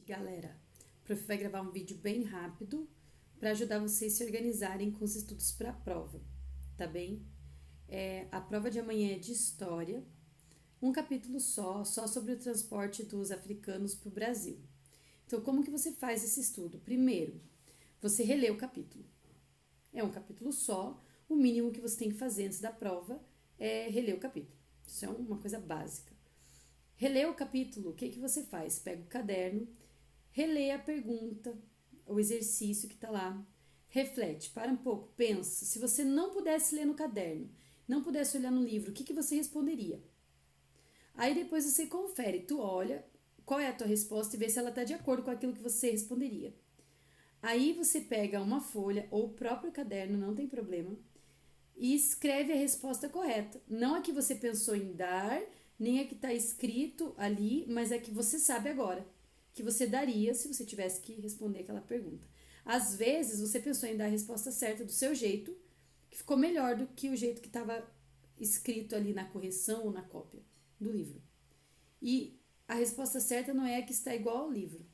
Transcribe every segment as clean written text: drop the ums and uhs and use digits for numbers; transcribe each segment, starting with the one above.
Galera, o prof vai gravar um vídeo bem rápido para ajudar vocês a se organizarem com os estudos para a prova, tá bem? A prova de amanhã é de História, um capítulo só sobre o transporte dos africanos para o Brasil. Então, como que você faz esse estudo? Primeiro, você relê o capítulo. É um capítulo só, o mínimo que você tem que fazer antes da prova é reler o capítulo. Isso é uma coisa básica. Relê o capítulo, o que você faz? Pega o caderno, relê a pergunta, o exercício que está lá, reflete, para um pouco, pensa. Se você não pudesse ler no caderno, não pudesse olhar no livro, o que você responderia? Aí depois você confere, tu olha qual é a tua resposta e vê se ela está de acordo com aquilo que você responderia. Aí você pega uma folha ou o próprio caderno, não tem problema, e escreve a resposta correta. Não a que você pensou em dar, nem a que está escrito ali, mas a que você sabe agora, que você daria se você tivesse que responder aquela pergunta. Às vezes você pensou em dar a resposta certa do seu jeito, que ficou melhor do que o jeito que estava escrito ali na correção ou na cópia do livro. E a resposta certa não é a que está igual ao livro.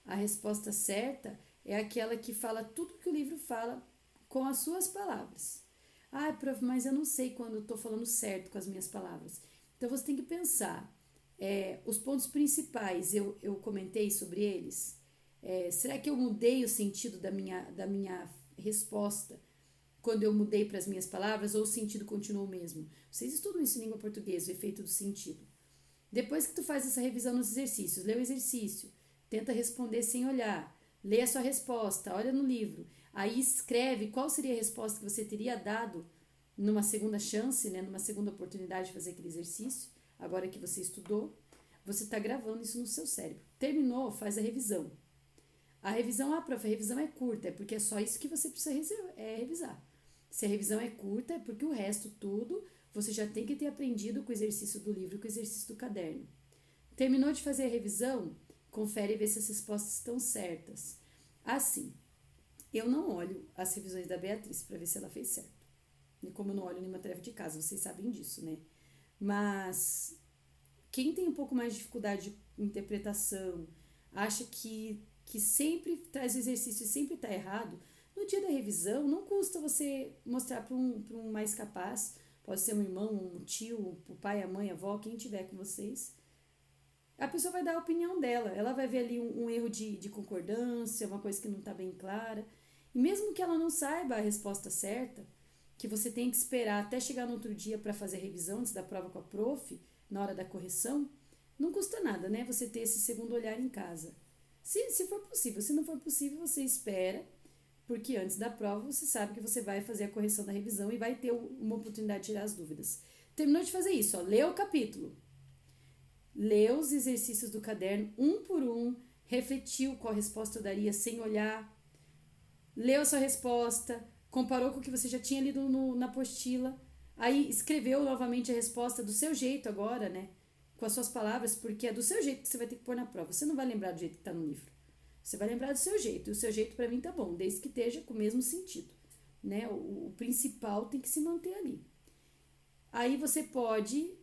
A resposta certa é aquela que fala tudo que o livro fala com as suas palavras. Ah, prof, mas eu não sei quando eu estou falando certo com as minhas palavras. Então você tem que pensar. Os pontos principais, eu comentei sobre eles. Será que eu mudei o sentido da minha resposta quando eu mudei para as minhas palavras ou o sentido continuou o mesmo? Vocês estudam isso em língua portuguesa, o efeito do sentido. Depois que tu faz essa revisão nos exercícios, lê o exercício, tenta responder sem olhar, lê a sua resposta, olha no livro, aí escreve qual seria a resposta que você teria dado numa segunda chance, né, numa segunda oportunidade de fazer aquele exercício, agora que você estudou, você está gravando isso no seu cérebro. Terminou, faz a revisão. A revisão, prof, a revisão é curta, é porque é só isso que você precisa revisar. Se a revisão é curta, é porque o resto tudo você já tem que ter aprendido com o exercício do livro e com o exercício do caderno. Terminou de fazer a revisão? Confere e vê se as respostas estão certas. Assim, eu não olho as revisões da Beatriz para ver se ela fez certo. E como eu não olho nenhuma tarefa de casa, vocês sabem disso, né? Mas quem tem um pouco mais de dificuldade de interpretação, acha que sempre traz o exercício e sempre está errado, no dia da revisão não custa você mostrar para um mais capaz, pode ser um irmão, um tio, o pai, a mãe, a avó, quem tiver com vocês. A pessoa vai dar a opinião dela, ela vai ver ali um erro de concordância, uma coisa que não está bem clara. E mesmo que ela não saiba a resposta certa, que você tem que esperar até chegar no outro dia para fazer a revisão antes da prova com a prof, na hora da correção, não custa nada, né? Você ter esse segundo olhar em casa. Se for possível, se não for possível, você espera, porque antes da prova você sabe que você vai fazer a correção da revisão e vai ter uma oportunidade de tirar as dúvidas. Terminou de fazer isso, lê o capítulo. Lê os exercícios do caderno um por um, refletiu qual resposta eu daria sem olhar, leu a sua resposta, comparou com o que você já tinha lido na apostila, aí escreveu novamente a resposta do seu jeito agora, né? Com as suas palavras, porque é do seu jeito que você vai ter que pôr na prova. Você não vai lembrar do jeito que está no livro. Você vai lembrar do seu jeito. E o seu jeito, para mim, tá bom, desde que esteja com o mesmo sentido. Né? O principal tem que se manter ali. Aí você pode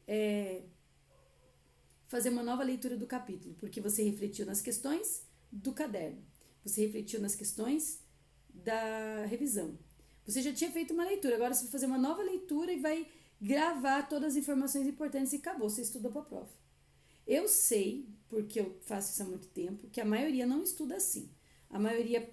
fazer uma nova leitura do capítulo, porque você refletiu nas questões do caderno. Você refletiu nas questões da revisão. Você já tinha feito uma leitura, agora você vai fazer uma nova leitura e vai gravar todas as informações importantes e acabou, você estudou para a prova. Eu sei, porque eu faço isso há muito tempo, que a maioria não estuda assim. A maioria,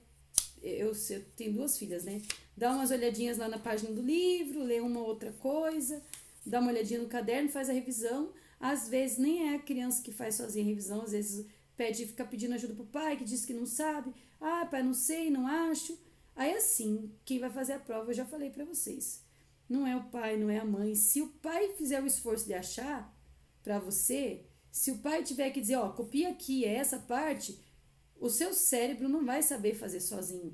eu tenho 2 filhas, né? Dá umas olhadinhas lá na página do livro, lê uma outra coisa, dá uma olhadinha no caderno, faz a revisão. Às vezes nem é a criança que faz sozinha a revisão, às vezes fica pedindo ajuda pro pai, que diz que não sabe. Ah, pai, não sei, não acho. Aí assim, quem vai fazer a prova, eu já falei para vocês. Não é o pai, não é a mãe. Se o pai fizer o esforço de achar para você, se o pai tiver que dizer, copia aqui, é essa parte, o seu cérebro não vai saber fazer sozinho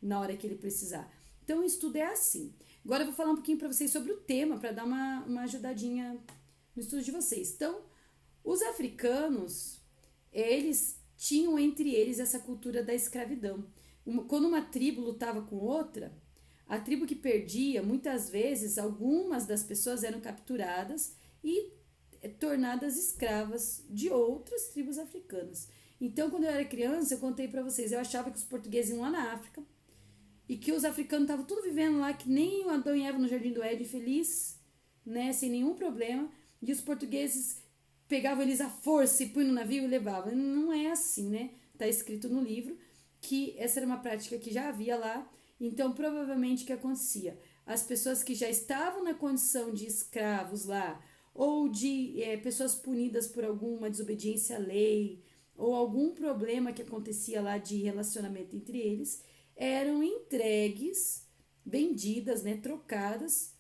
na hora que ele precisar. Então o estudo é assim. Agora eu vou falar um pouquinho para vocês sobre o tema, para dar uma ajudadinha no estudo de vocês. Então, os africanos, eles tinham entre eles essa cultura da escravidão. Quando uma tribo lutava com outra, a tribo que perdia, muitas vezes, algumas das pessoas eram capturadas e tornadas escravas de outras tribos africanas. Então, quando eu era criança, eu contei para vocês, eu achava que os portugueses iam lá na África e que os africanos estavam tudo vivendo lá, que nem o Adão e Eva no Jardim do Éden, feliz, né, sem nenhum problema, e os portugueses pegavam eles à força e punham no navio e levavam. Não é assim, né? Tá escrito no livro que essa era uma prática que já havia lá. Então, provavelmente, o que acontecia? As pessoas que já estavam na condição de escravos lá, ou de pessoas punidas por alguma desobediência à lei, ou algum problema que acontecia lá de relacionamento entre eles, eram entregues, vendidas, né, trocadas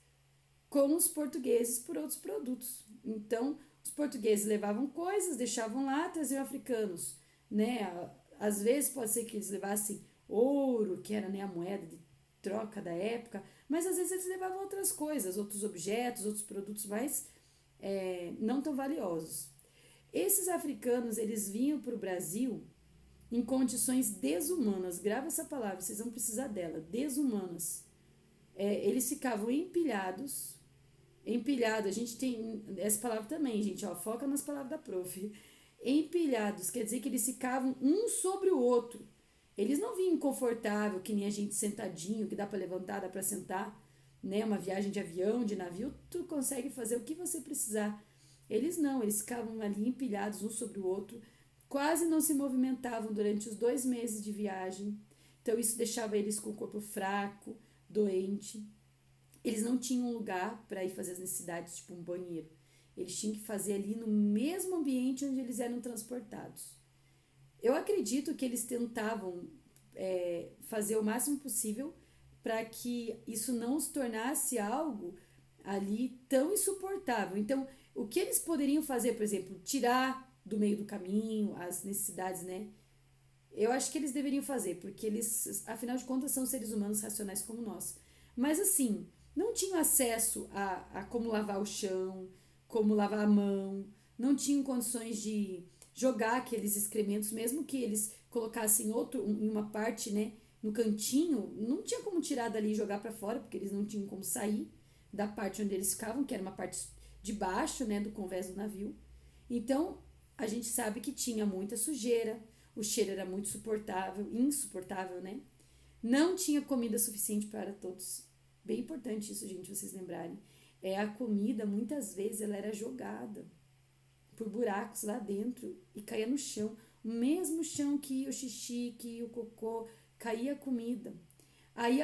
com os portugueses por outros produtos. Então, os portugueses levavam coisas, deixavam lá, traziam africanos, né? Às vezes pode ser que eles levassem ouro, que era, né, a moeda de troca da época, mas às vezes eles levavam outras coisas, outros objetos, outros produtos mais não tão valiosos. Esses africanos, eles vinham para o Brasil em condições desumanas. Grava essa palavra, vocês vão precisar dela, desumanas. Eles ficavam empilhados. Empilhado, a gente tem essa palavra também, gente, ó, foca nas palavras da prof. Empilhados, quer dizer que eles ficavam um sobre o outro. Eles não vinham confortável, que nem a gente sentadinho, que dá para levantar, dá para sentar, né? Uma viagem de avião, de navio, tu consegue fazer o que você precisar. Eles não, eles ficavam ali empilhados um sobre o outro, quase não se movimentavam durante os 2 meses de viagem. Então isso deixava eles com o corpo fraco, doente. Eles não tinham um lugar para ir fazer as necessidades, tipo um banheiro. Eles tinham que fazer ali no mesmo ambiente onde eles eram transportados. Eu acredito que eles tentavam fazer o máximo possível para que isso não se tornasse algo ali tão insuportável. Então, o que eles poderiam fazer, por exemplo, tirar do meio do caminho as necessidades, né? Eu acho que eles deveriam fazer, porque eles, afinal de contas, são seres humanos racionais como nós. Mas assim, não tinham acesso a como lavar o chão, como lavar a mão, não tinham condições de jogar aqueles excrementos, mesmo que eles colocassem outro em uma parte, né, no cantinho, não tinha como tirar dali e jogar para fora, porque eles não tinham como sair da parte onde eles ficavam, que era uma parte de baixo, né, do convés do navio. Então, a gente sabe que tinha muita sujeira, o cheiro era muito insuportável, né? Não tinha comida suficiente para todos. Bem importante isso, gente, vocês lembrarem. A comida, muitas vezes, ela era jogada por buracos lá dentro e caía no chão. O mesmo chão que ia o xixi, que ia o cocô, caía a comida. Aí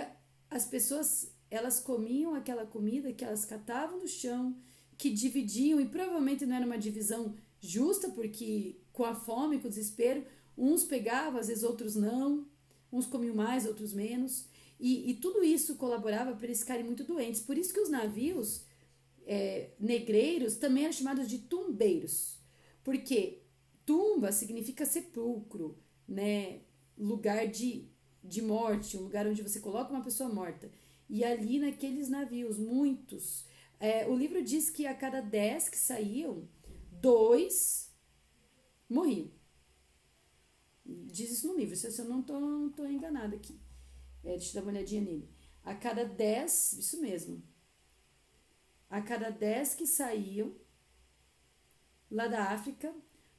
as pessoas, elas comiam aquela comida que elas catavam do chão, que dividiam, e provavelmente não era uma divisão justa, porque com a fome, com o desespero, uns pegavam, às vezes outros não, uns comiam mais, outros menos, e tudo isso colaborava para eles ficarem muito doentes. Por isso que os navios negreiros também eram chamados de tumbeiros, porque tumba significa sepulcro, né? Lugar de morte, um lugar onde você coloca uma pessoa morta. E ali naqueles navios, muitos, o livro diz que a cada 10 que saíam, 2 morriam. Diz isso no livro, se eu não tô enganada aqui. Deixa eu dar uma olhadinha nele. A cada 10, isso mesmo, a cada 10 que saíam lá da África,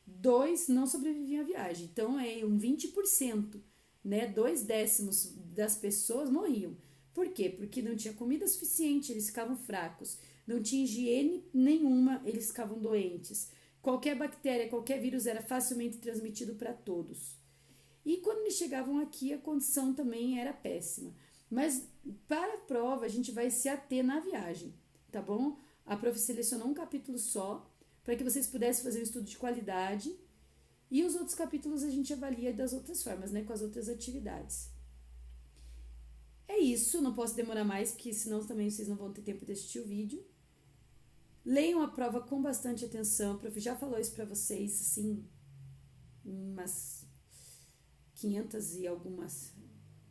2 não sobreviviam à viagem. Então, um 20%, né? 2/10 das pessoas morriam. Por quê? Porque não tinha comida suficiente, eles ficavam fracos. Não tinha higiene nenhuma, eles ficavam doentes. Qualquer bactéria, qualquer vírus era facilmente transmitido para todos. E quando eles chegavam aqui, a condição também era péssima. Mas para a prova, a gente vai se ater na viagem, tá bom? A prof selecionou um capítulo só, para que vocês pudessem fazer um estudo de qualidade. E os outros capítulos a gente avalia das outras formas, né? Com as outras atividades. É isso, não posso demorar mais, porque senão também vocês não vão ter tempo de assistir o vídeo. Leiam a prova com bastante atenção. O prof já falou isso para vocês, assim, umas 500 e algumas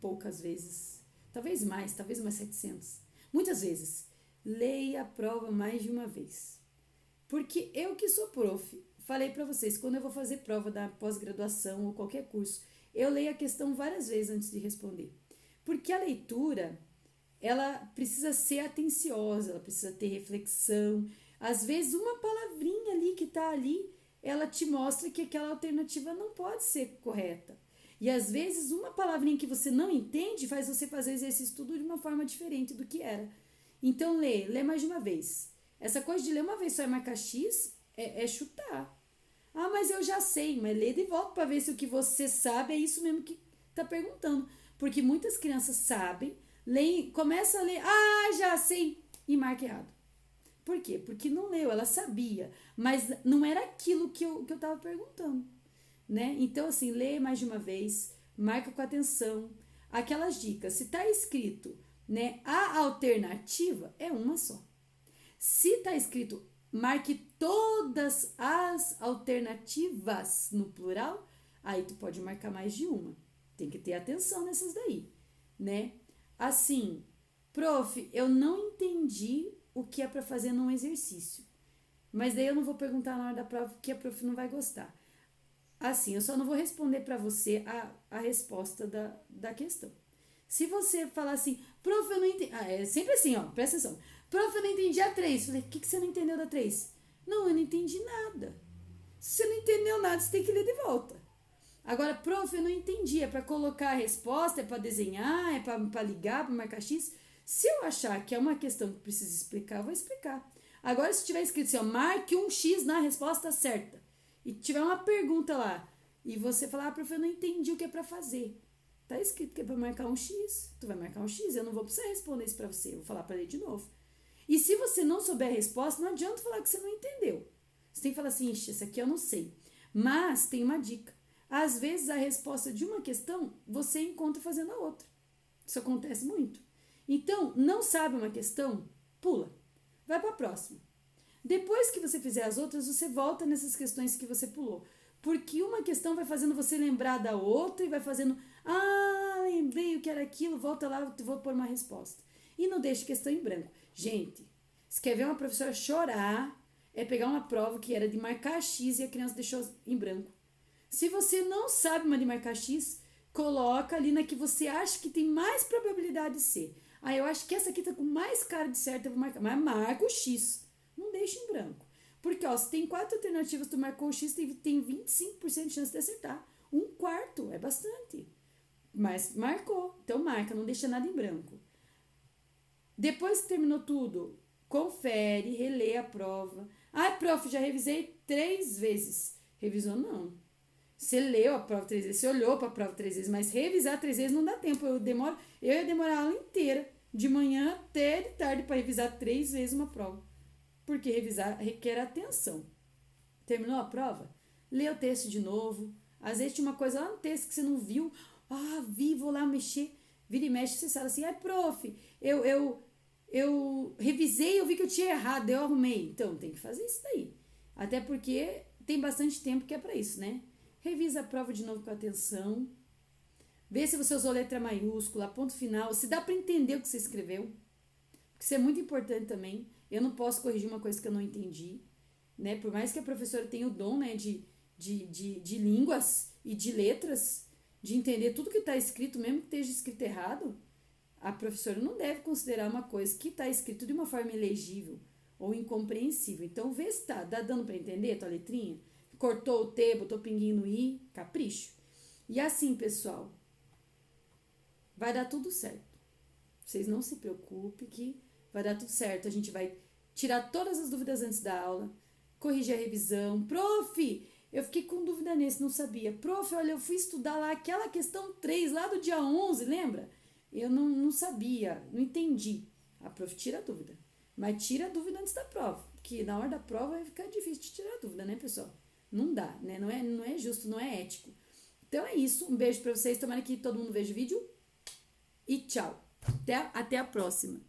poucas vezes. Talvez mais, talvez umas 700. Muitas vezes. Leia a prova mais de uma vez. Porque eu que sou prof, falei para vocês, quando eu vou fazer prova da pós-graduação ou qualquer curso, eu leio a questão várias vezes antes de responder. Porque a leitura, ela precisa ser atenciosa, ela precisa ter reflexão. Às vezes, uma palavrinha ali que está ali, ela te mostra que aquela alternativa não pode ser correta. E às vezes uma palavrinha que você não entende faz você fazer o exercício tudo de uma forma diferente do que era. Então lê mais de uma vez. Essa coisa de ler uma vez só e marcar X é chutar. Ah, mas eu já sei, mas lê de volta para ver se o que você sabe é isso mesmo que tá perguntando. Porque muitas crianças sabem, leem, começa a ler, já sei, e marca errado. Por quê? Porque não leu, ela sabia, mas não era aquilo que eu tava perguntando, né? Então, assim, lê mais de uma vez, marca com atenção. Aquelas dicas, se tá escrito, né, a alternativa, é uma só. Se tá escrito, marque todas as alternativas no plural, aí tu pode marcar mais de uma. Tem que ter atenção nessas daí, né? Assim, prof, eu não entendi o que é para fazer num exercício. Mas daí eu não vou perguntar na hora da prova porque a prof não vai gostar. Assim, eu só não vou responder para você a resposta da questão. Se você falar assim, prof, eu não entendi. É sempre assim, ó, presta atenção. Prof, eu não entendi a 3. Falei, o que você não entendeu da 3? Não, eu não entendi nada. Se você não entendeu nada, você tem que ler de volta. Agora, prof, eu não entendi. É para colocar a resposta, é para desenhar, é para ligar, para marcar X. Se eu achar que é uma questão que precisa explicar, eu vou explicar. Agora, se tiver escrito assim, ó, marque um X na resposta certa, e tiver uma pergunta lá, e você falar, prof, eu não entendi o que é para fazer. Tá escrito que é para marcar um X. Tu vai marcar um X, eu não vou precisar responder isso para você, eu vou falar para ele de novo. E se você não souber a resposta, não adianta falar que você não entendeu. Você tem que falar assim, esse aqui eu não sei. Mas tem uma dica. Às vezes a resposta de uma questão você encontra fazendo a outra. Isso acontece muito. Então, não sabe uma questão? Pula. Vai para a próxima. Depois que você fizer as outras, você volta nessas questões que você pulou. Porque uma questão vai fazendo você lembrar da outra e vai fazendo, lembrei o que era aquilo, volta lá, vou pôr uma resposta. E não deixe questão em branco. Gente, se quer ver uma professora chorar, é pegar uma prova que era de marcar X e a criança deixou em branco. Se você não sabe uma de marcar X, coloca ali na que você acha que tem mais probabilidade de ser. Eu acho que essa aqui tá com mais cara de certo, eu vou marcar. Mas marca o X. Não deixa em branco. Porque, se tem 4 alternativas, tu marcou o X, tem 25% de chance de acertar. 1/4 é bastante. Mas marcou. Então marca, não deixa nada em branco. Depois que terminou tudo, confere, relê a prova. Prof, já revisei 3 vezes. Revisou não. Você leu a prova 3 vezes, você olhou para a prova 3 vezes, mas revisar 3 vezes não dá tempo. Eu ia demorar a aula inteira, de manhã até de tarde, para revisar 3 vezes uma prova. Porque revisar requer atenção. Terminou a prova? Lê o texto de novo. Às vezes tinha uma coisa lá no texto que você não viu. Vi, vou lá mexer. Vira e mexe, você sabe assim, prof, eu revisei, eu vi que eu tinha errado, eu arrumei. Então, tem que fazer isso daí. Até porque tem bastante tempo que é para isso, né? Revisa a prova de novo com atenção. Vê se você usou letra maiúscula, ponto final, se dá para entender o que você escreveu. Porque isso é muito importante também. Eu não posso corrigir uma coisa que eu não entendi, né? Por mais que a professora tenha o dom, né, de línguas e de letras, de entender tudo que está escrito, mesmo que esteja escrito errado, a professora não deve considerar uma coisa que está escrito de uma forma ilegível ou incompreensível. Então, vê se tá dando para entender a tua letrinha. Cortou o T, botou pinguinho no I, capricho. E assim, pessoal, vai dar tudo certo. Vocês não se preocupem que vai dar tudo certo. A gente vai tirar todas as dúvidas antes da aula, corrigir a revisão. Prof, eu fiquei com dúvida nesse, não sabia. Prof, olha, eu fui estudar lá aquela questão 3 lá do dia 11, lembra? Eu não sabia, não entendi. A prof tira a dúvida. Mas tira a dúvida antes da prova, porque na hora da prova vai ficar difícil de tirar a dúvida, né, pessoal? Não dá, né? Não é justo, não é ético. Então é isso. Um beijo pra vocês. Tomara que todo mundo veja o vídeo. E tchau. Até a próxima.